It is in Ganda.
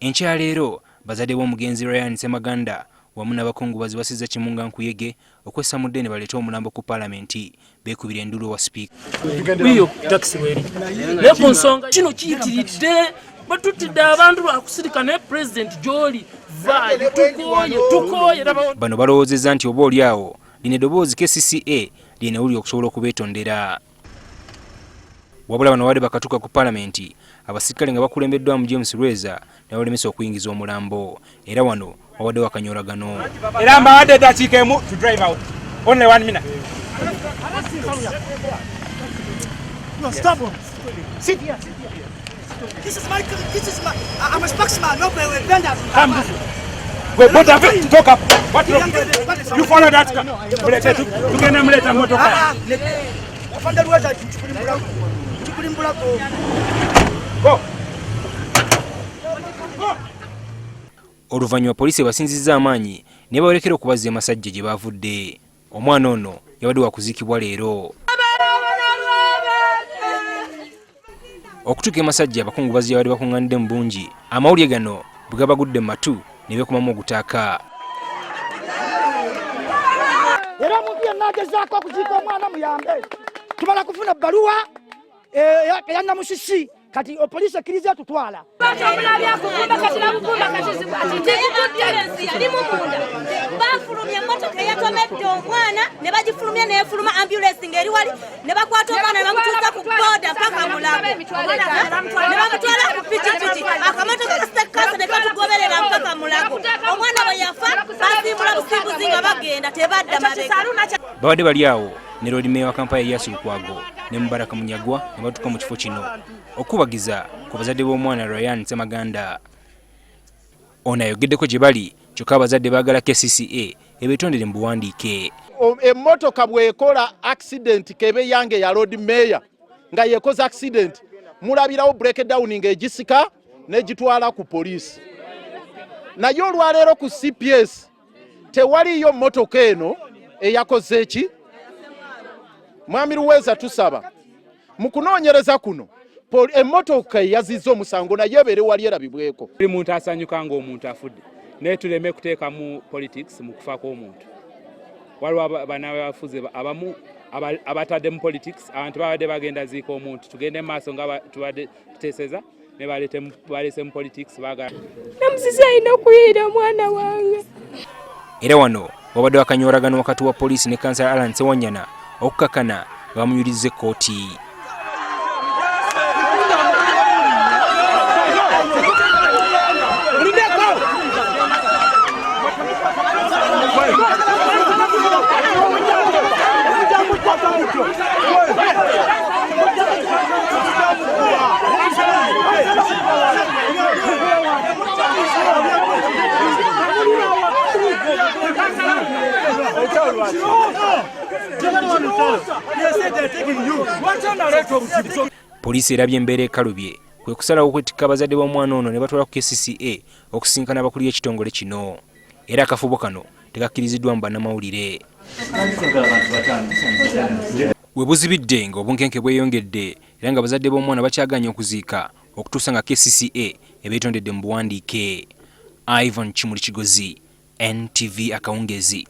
Enkya leero bazadde b'omugenzi Ryan Ssemaganda wamu n'abakungubazi basizza Kimunga Nkuyege okwessa mu ddene baleete omulambo ku paalamenti beekubira endulu wa sipiika. Wiyo takisi weri naye ku nsonga kino kiyitiridde batutidde abantu lwakusirika ne President gy'oli vaayo tukooye. Bano balowoozezza nti oba oli awo lino eddoboozi KCCA lyenawulira okusobola okubeetondera. Wabula bano wadde bakatuuka ku paalamenti abasirikale nga bakulembeddwamu James Rweza ne balemesa okuyingiza omulambo era wano wawadde wakanyoolagano. Era mbawadde eddakiika emu to drive out. Only 1 minute. No, stop. Sit here. This is my, I'm a spokesman, not a vendor. Come this way. Wait, both of it, talk up. What you follow that car? You can let them motor car. Go. Oluvannyuma poliisi basinzizza amaanyi ne bawolekera okubazza amasajja gye baavudde. Omwana ono yabadde wakuziikibwa leero. Okutuuka emasajja abakungubazi abadde bakuŋŋaanidde mu bungi amawulire gano bwe gabagudde mu matu ne beekumamu ogutaaka. Era omuntu yenna agezaako okuziika omwana muyambe. Tumala kufuna bbaluwa eya Namusisi kati opoliisi ekkiriza tutwala. Bafulumya emmotoka eyatomedde omwana ne bagifulumya n'efuluma ambulance ng'eri wali ne bakwata omwana ne bamutuusa ku booda paka Mulago ne bamutwala ku pikipiki akamotoka kasekasa ne katugoberera mpaka Mulago. Omwana bwe yafa basimbula busimbuzi nga bagenda tebadda mabega. Babadde bali awo ne Lord Mayor wa Kampala Erias Lukwago ne Mubaraka Munyagwa ne batuuka mu kifo kino okubagiza ku bazadde b'omwana Ryan Ssemaganda. Ono ayogeddeko gye bali kyokka abazadde baagala KCCA ebeetondere mu buwandiike. Emmotoka bw'ekola accident kebe yange ya Lord Mayor nga yekoze accident mulabirawo breakdown ng'egisika n'egitwala ku poliisi. Naye olwaleero ku CPS tewaliyo mmotoka eno eyakoze eki. Mwami Luweza tusaba mu kunoonyereza kuno emmotoka yazizza omusango naye ebeere wali erabibweko. Buli muntu asanyuka ng'omuntu afudde naye tuleme kuteekamu politics mu kufa kw'omuntu. Waliwo bannabyabufuzi abamu abatadde mu politics abantu babadde bagenda ziika omuntu tugende mu maaso nga tubadde tuteeseza ne balese mu politics baagala. Namusisi alina okuyiira omwana wange. Era wano wabadde wakanyoolagano wakati wa poliisi ne Kansala Alan Ssewanyana okukakana bamunyulize kkooti. Poliisi erabye embeera ekalubye kwe kusalawo okwetikka abazadde b'omwana ono ne batwala ku KCCA okusinkana abakulu b'ekitongole kino. Era akafubo kano tekakkiriziddwa mu bannamawulire. We buzibidde ng'obunkenke bweyongedde era nga abazadde b'omwana bakyaganya okuziika okutuusa nga KCCA ebeetondedde mu buwandiike. Ivan Kimuli Kigozi, NTV Akawungezi.